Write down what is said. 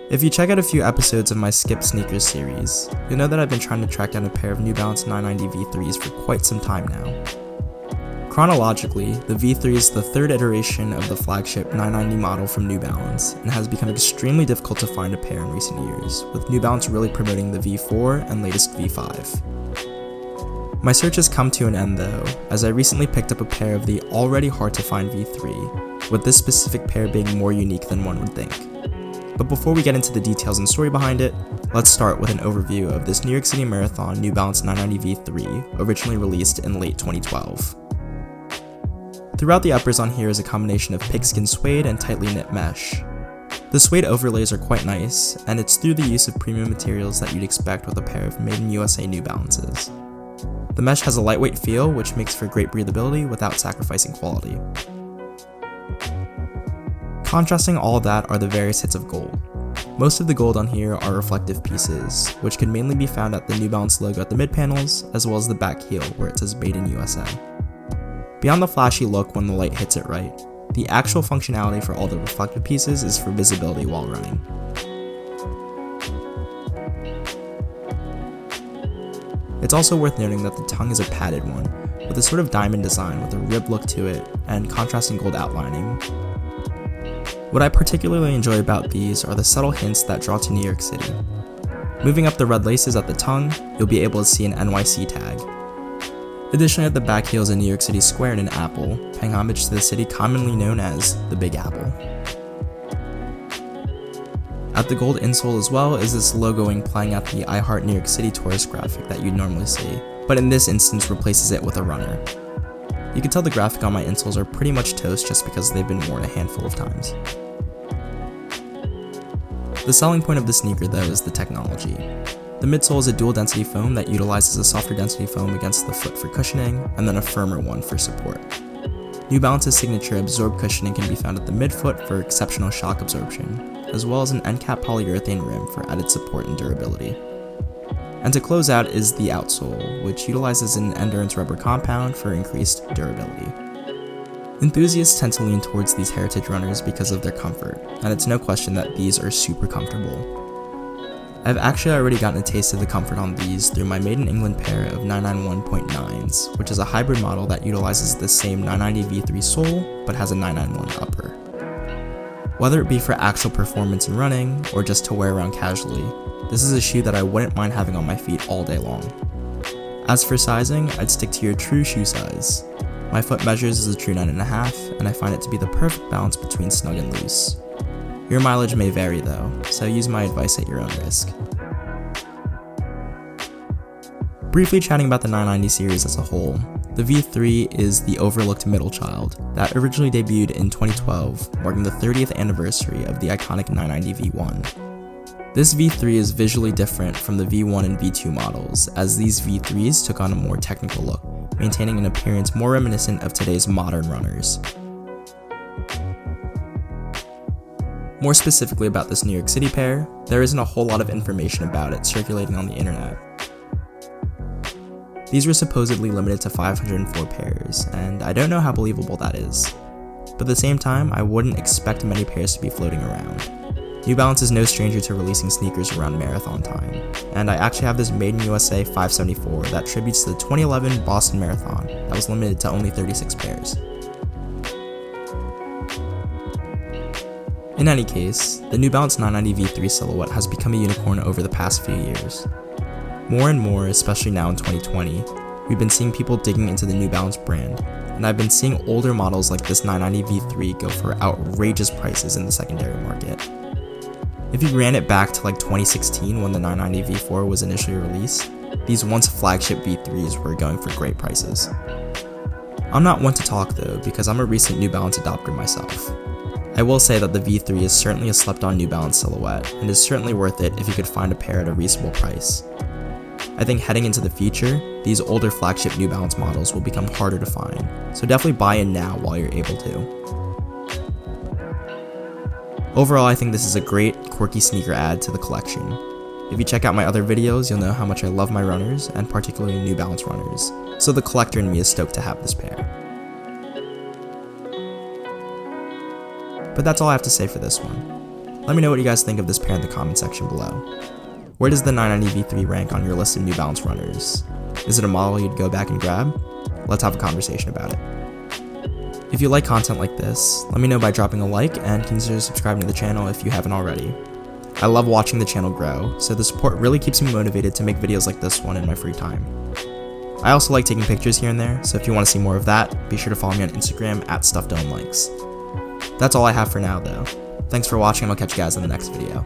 If you check out a few episodes of my Skip Sneakers series, you'll know that I've been trying to track down a pair of New Balance 990 V3s for quite some time now. Chronologically, the V3 is the third iteration of the flagship 990 model from New Balance, and has become extremely difficult to find a pair in recent years, with New Balance really promoting the V4 and latest V5. My search has come to an end though, as I recently picked up a pair of the already hard to find V3, with this specific pair being more unique than one would think. But before we get into the details and story behind it, let's start with an overview of this New York City Marathon New Balance 990 V3, originally released in late 2012. Throughout the uppers on here is a combination of pigskin suede and tightly knit mesh. The suede overlays are quite nice, and it's through the use of premium materials that you'd expect with a pair of made in USA New Balances. The mesh has a lightweight feel, which makes for great breathability without sacrificing quality. Contrasting all of that are the various hits of gold. Most of the gold on here are reflective pieces, which can mainly be found at the New Balance logo at the mid panels, as well as the back heel where it says Made in USA. Beyond the flashy look when the light hits it right, the actual functionality for all the reflective pieces is for visibility while running. It's also worth noting that the tongue is a padded one, with a sort of diamond design with a ribbed look to it and contrasting gold outlining. What I particularly enjoy about these are the subtle hints that draw to New York City. Moving up the red laces at the tongue, you'll be able to see an NYC tag. Additionally, at the back heel is a New York City square and an apple, paying homage to the city commonly known as the Big Apple. At the gold insole as well is this logoing playing at the I Heart New York City tourist graphic that you'd normally see, but in this instance replaces it with a runner. You can tell the graphic on my insoles are pretty much toast just because they've been worn a handful of times. The selling point of the sneaker though is the technology. The midsole is a dual density foam that utilizes a softer density foam against the foot for cushioning, and then a firmer one for support. New Balance's signature absorb cushioning can be found at the midfoot for exceptional shock absorption, as well as an end cap polyurethane rim for added support and durability. And to close out is the outsole, which utilizes an N-Durance rubber compound for increased durability. Enthusiasts tend to lean towards these heritage runners because of their comfort, and it's no question that these are super comfortable. I've actually already gotten a taste of the comfort on these through my Made in England pair of 991.9s, which is a hybrid model that utilizes the same 990 V3 sole, but has a 991 upper. Whether it be for actual performance in running, or just to wear around casually, this is a shoe that I wouldn't mind having on my feet all day long. As for sizing, I'd stick to your true shoe size. My foot measures is a true 9.5, and I find it to be the perfect balance between snug and loose. Your mileage may vary though, so use my advice at your own risk. Briefly chatting about the 990 series as a whole, the V3 is the overlooked middle child that originally debuted in 2012, marking the 30th anniversary of the iconic 990 V1. This V3 is visually different from the V1 and V2 models, as these V3s took on a more technical look, maintaining an appearance more reminiscent of today's modern runners. More specifically about this New York City pair, there isn't a whole lot of information about it circulating on the internet. These were supposedly limited to 504 pairs, and I don't know how believable that is. But at the same time, I wouldn't expect many pairs to be floating around. New Balance is no stranger to releasing sneakers around marathon time, and I actually have this Made in USA 574 that tributes to the 2011 Boston Marathon that was limited to only 36 pairs. In any case, the New Balance 990 V3 silhouette has become a unicorn over the past few years. More and more, especially now in 2020, we've been seeing people digging into the New Balance brand, and I've been seeing older models like this 990 V3 go for outrageous prices in the secondary market. If you ran it back to like 2016 when the 990 V4 was initially released, these once flagship V3s were going for great prices. I'm not one to talk though, because I'm a recent New Balance adopter myself. I will say that the V3 is certainly a slept-on New Balance silhouette, and is certainly worth it if you could find a pair at a reasonable price. I think heading into the future, these older flagship New Balance models will become harder to find, so definitely buy in now while you're able to. Overall, I think this is a great, quirky sneaker add to the collection. If you check out my other videos, you'll know how much I love my runners, and particularly New Balance runners, so the collector in me is stoked to have this pair. But that's all I have to say for this one. Let me know what you guys think of this pair in the comment section below. Where does the 990 V3 rank on your list of New Balance runners? Is it a model you'd go back and grab? Let's have a conversation about it. If you like content like this, let me know by dropping a like and consider subscribing to the channel if you haven't already. I love watching the channel grow, so the support really keeps me motivated to make videos like this one in my free time. I also like taking pictures here and there, so if you want to see more of that, be sure to follow me on Instagram at StuffDoneLinks. That's all I have for now though. Thanks for watching and I'll catch you guys in the next video.